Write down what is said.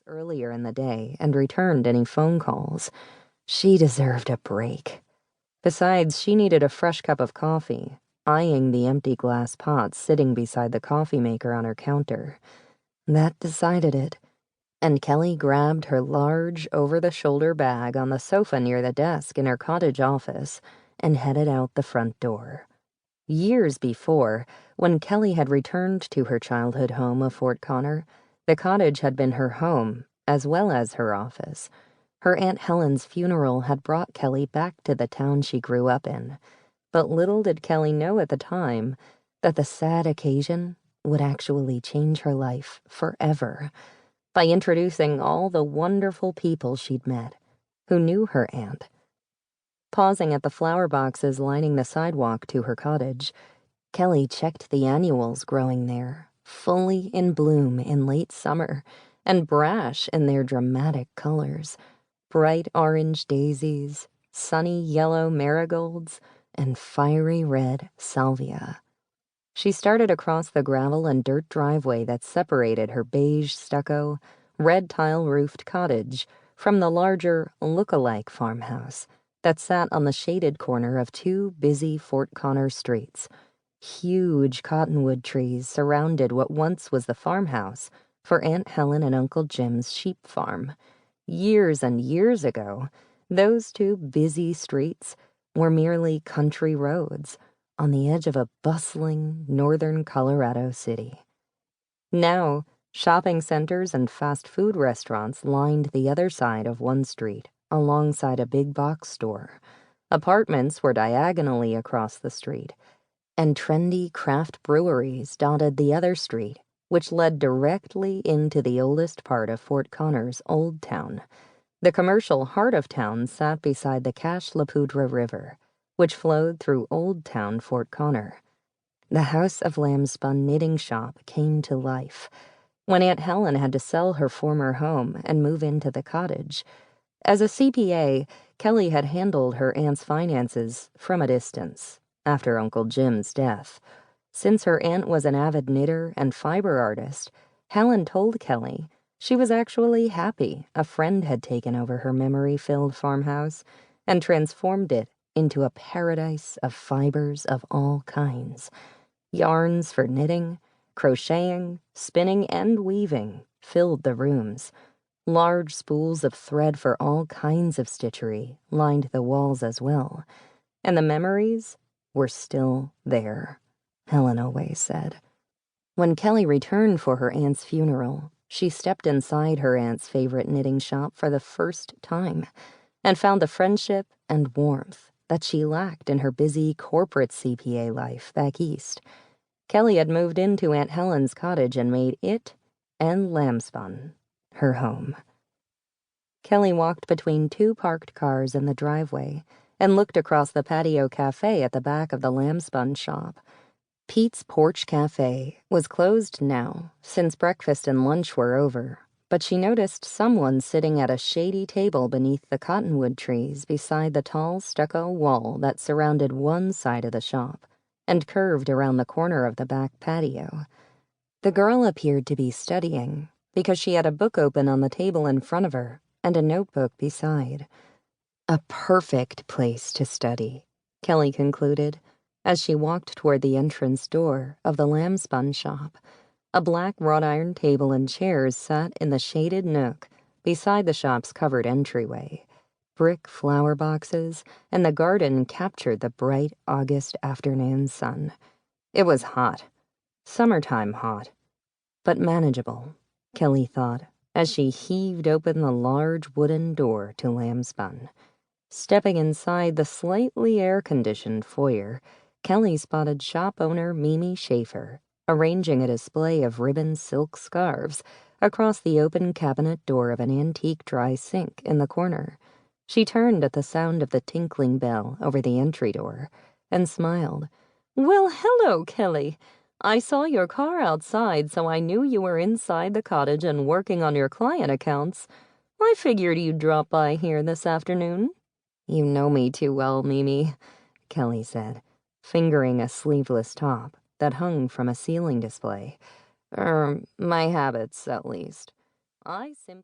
earlier in the day and returned any phone calls. She deserved a break. Besides, she needed a fresh cup of coffee, eyeing the empty glass pots sitting beside the coffee maker on her counter. That decided it, and Kelly grabbed her large, over-the-shoulder bag on the sofa near the desk in her cottage office and headed out the front door. Years before, when Kelly had returned to her childhood home of Fort Connor, the cottage had been her home, as well as her office. Her Aunt Helen's funeral had brought Kelly back to the town she grew up in, but little did Kelly know at the time that the sad occasion would actually change her life forever by introducing all the wonderful people she'd met who knew her aunt. Pausing at the flower boxes lining the sidewalk to her cottage, Kelly checked the annuals growing there, fully in bloom in late summer, and brash in their dramatic colors. Bright orange daisies, sunny yellow marigolds, and fiery red salvia. She started across the gravel and dirt driveway that separated her beige stucco, red tile-roofed cottage from the larger, look-alike farmhouse that sat on the shaded corner of two busy Fort Connor streets. Huge cottonwood trees surrounded what once was the farmhouse for Aunt Helen and Uncle Jim's sheep farm. Years and years ago, those two busy streets were merely country roads on the edge of a bustling northern Colorado city. Now, shopping centers and fast food restaurants lined the other side of one street, alongside a big box store. Apartments were diagonally across the street, and trendy craft breweries dotted the other street, which led directly into the oldest part of Fort Connor's Old Town. The commercial heart of town sat beside the Cache la Poudre River, which flowed through Old Town Fort Connor. The House of Lambspun knitting shop came to life when Aunt Helen had to sell her former home and move into the cottage. As a CPA, Kelly had handled her aunt's finances from a distance after Uncle Jim's death. Since her aunt was an avid knitter and fiber artist, Helen told Kelly she was actually happy a friend had taken over her memory-filled farmhouse and transformed it into a paradise of fibers of all kinds. Yarns for knitting, crocheting, spinning, and weaving filled the rooms. Large spools of thread for all kinds of stitchery lined the walls as well, and the memories were still there, Helen always said. When Kelly returned for her aunt's funeral, she stepped inside her aunt's favorite knitting shop for the first time and found the friendship and warmth that she lacked in her busy corporate CPA life back east. Kelly had moved into Aunt Helen's cottage and made it and Lambspun her home. Kelly walked between two parked cars in the driveway and looked across the patio cafe at the back of the Lambspun shop. Pete's Porch Cafe was closed now, since breakfast and lunch were over, but she noticed someone sitting at a shady table beneath the cottonwood trees beside the tall stucco wall that surrounded one side of the shop and curved around the corner of the back patio. The girl appeared to be studying because she had a book open on the table in front of her and a notebook beside. A perfect place to study, Kelly concluded, as she walked toward the entrance door of the Lambspun shop. A black wrought iron table and chairs sat in the shaded nook beside the shop's covered entryway. Brick flower boxes and the garden captured the bright August afternoon sun. It was hot, summertime hot, but manageable, Kelly thought, as she heaved open the large wooden door to Lambspun. Stepping inside the slightly air-conditioned foyer, Kelly spotted shop owner Mimi Schaefer arranging a display of ribbon silk scarves across the open cabinet door of an antique dry sink in the corner. She turned at the sound of the tinkling bell over the entry door and smiled. "Well, hello, Kelly. I saw your car outside, so I knew you were inside the cottage and working on your client accounts. I figured you'd drop by here this afternoon." "You know me too well, Mimi," Kelly said, fingering a sleeveless top that hung from a ceiling display. My habits, at least. I simply...